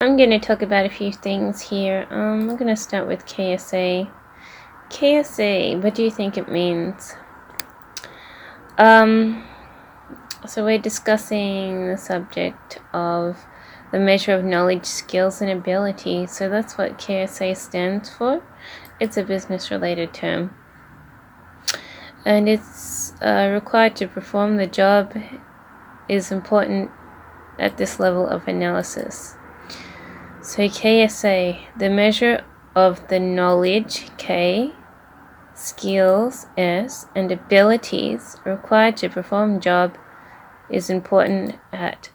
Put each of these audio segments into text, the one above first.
I'm going to talk about a few things here. I'm going to start with KSA. KSA, what do you think it means? So we're discussing the subject of the measure of knowledge, skills, and ability. So that's what KSA stands for. It's a business-related term. And it's required to perform the job is important at this level of analysis. So KSA, the measure of the knowledge, K, skills, S, and abilities required to perform job is important at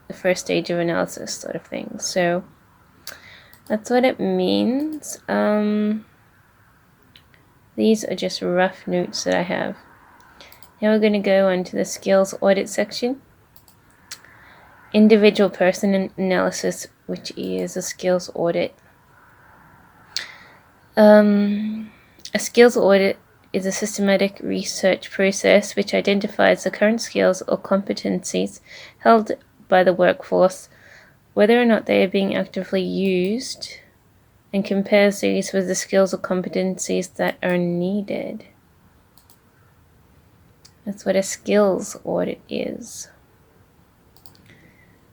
the first stage of analysis, sort of thing. So that's what it means. These are just rough notes that I have. Now we're going to go on to the skills audit section. Individual person analysis, which is a skills audit. A skills audit is a systematic research process which identifies the current skills or competencies held by the workforce, whether or not they are being actively used, and compares these with the skills or competencies that are needed. That's what a skills audit is.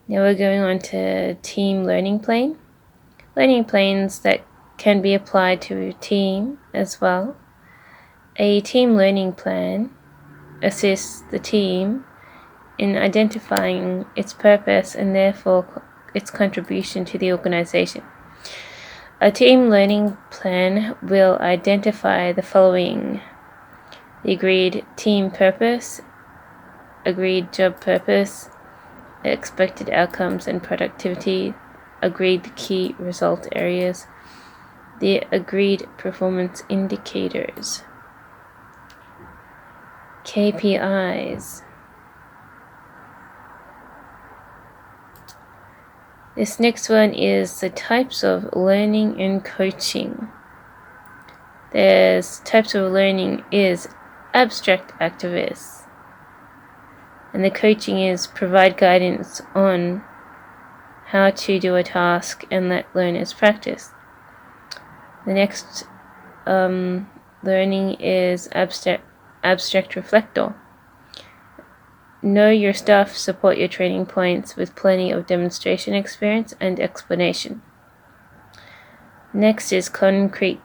Now we're going on to team learning plane. Learning planes that can be applied to a team as well. A team learning plan assists the team in identifying its purpose and therefore its contribution to the organization. A team learning plan will identify the following: the agreed team purpose, agreed job purpose, expected outcomes and productivity, agreed key result areas, the agreed performance indicators, KPIs. This next one is the types of learning and coaching. There's types of learning is abstract activists, and the coaching is provide guidance on how to do a task and let learners practice. The next learning is abstract reflector. Know your stuff, support your training points with plenty of demonstration experience and explanation. Next is concrete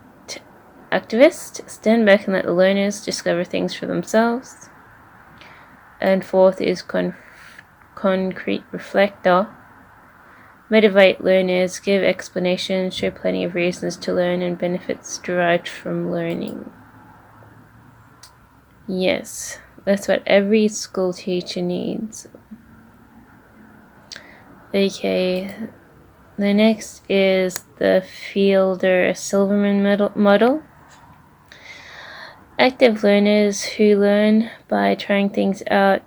activist. Stand back and let the learners discover things for themselves. And fourth is concrete reflector. Motivate learners, give explanations, show plenty of reasons to learn and benefits derived from learning. Yes, that's what every school teacher needs. Okay, the next is the Fielder-Silverman model. Active learners who learn by trying things out.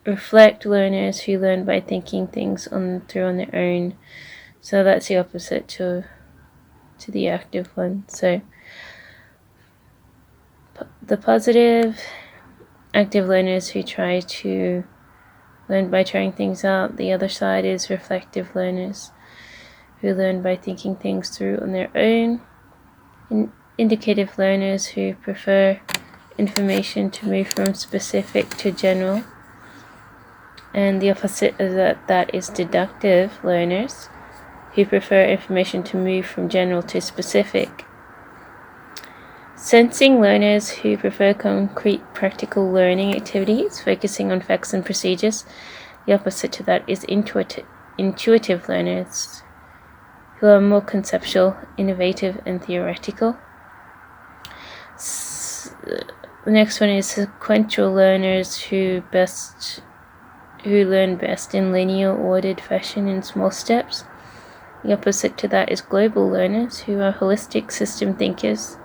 Reflect learners who learn by thinking things through on their own. So that's the opposite to the active one. So the positive, active learners who try to learn by trying things out. The other side is reflective learners who learn by thinking things through on their own. Indicative learners who prefer information to move from specific to general. And the opposite of that is deductive learners who prefer information to move from general to specific. Sensing learners who prefer concrete practical learning activities, focusing on facts and procedures. The opposite to that is intuitive learners who are more conceptual, innovative, and theoretical. The next one is sequential learners who learn best in linear ordered fashion in small steps. The opposite to that is global learners who are holistic system thinkers,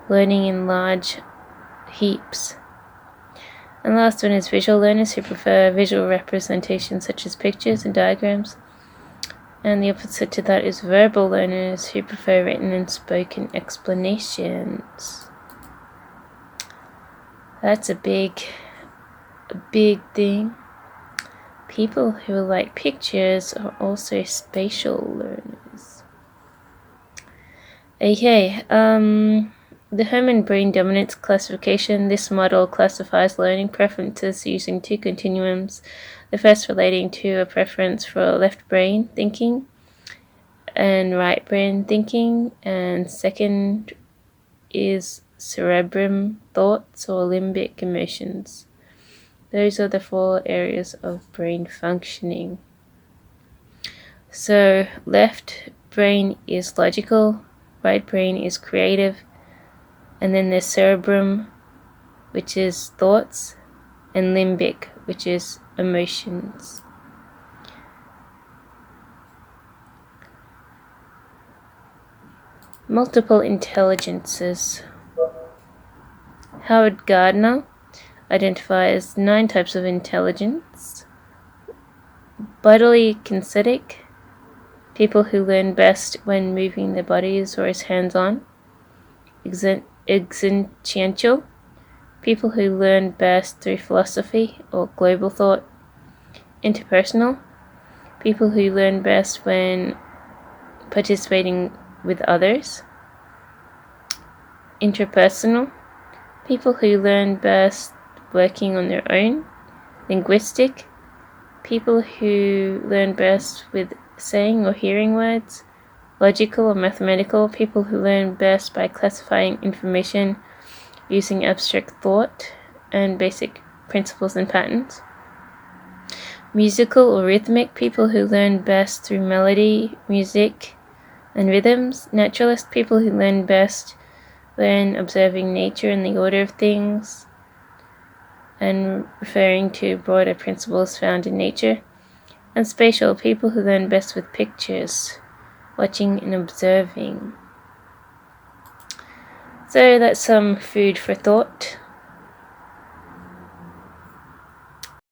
learning in large heaps. And last one is visual learners who prefer visual representations such as pictures and diagrams. And the opposite to that is verbal learners who prefer written and spoken explanations. That's a big thing. People who like pictures are also spatial learners. Okay, the home and brain dominance classification. This model classifies learning preferences using two continuums, the first relating to a preference for left brain thinking and right brain thinking, and second is cerebrum thoughts or limbic emotions. Those are the 4 areas of brain functioning. So left brain is logical, right brain is creative, and then there's cerebrum, which is thoughts, and limbic, which is emotions. Multiple intelligences. Howard Gardner identifies 9 types of intelligence. Bodily kinesthetic, people who learn best when moving their bodies or is hands-on. Existential, people who learn best through philosophy or global thought. Interpersonal, people who learn best when participating with others. Intrapersonal, people who learn best working on their own. Linguistic, people who learn best with saying or hearing words. Logical or mathematical, people who learn best by classifying information using abstract thought and basic principles and patterns. Musical or rhythmic, people who learn best through melody, music, and rhythms. Naturalist, people who learn best when observing nature and the order of things and referring to broader principles found in nature. And spatial, people who learn best with pictures, watching and observing. So that's some food for thought.